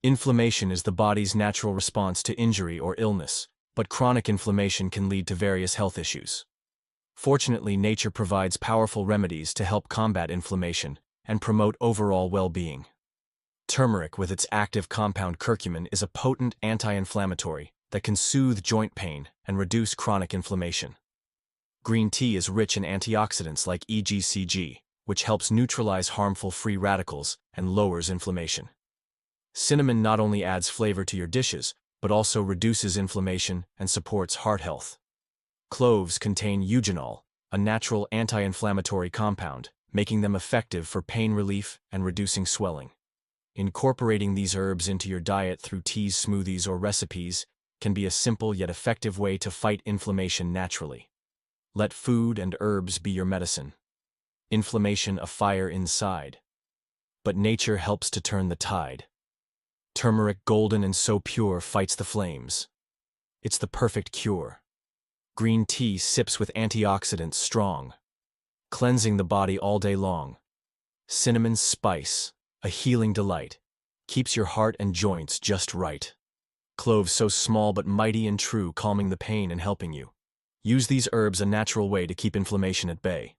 Inflammation is the body's natural response to injury or illness, but chronic inflammation can lead to various health issues. Fortunately, nature provides powerful remedies to help combat inflammation and promote overall well-being. Turmeric, with its active compound curcumin, is a potent anti-inflammatory that can soothe joint pain and reduce chronic inflammation. Green tea is rich in antioxidants like EGCG, which helps neutralize harmful free radicals and lowers inflammation. Cinnamon not only adds flavor to your dishes, but also reduces inflammation and supports heart health. Cloves contain eugenol, a natural anti-inflammatory compound, making them effective for pain relief and reducing swelling. Incorporating these herbs into your diet through teas, smoothies, or recipes can be a simple yet effective way to fight inflammation naturally. Let food and herbs be your medicine. Inflammation a fire inside. But nature helps to turn the tide. Turmeric, golden and so pure, fights the flames. It's the perfect cure. Green tea sips with antioxidants strong, cleansing the body all day long. Cinnamon spice, a healing delight, keeps your heart and joints just right. Cloves so small but mighty and true, calming the pain and helping you. Use these herbs a natural way to keep inflammation at bay.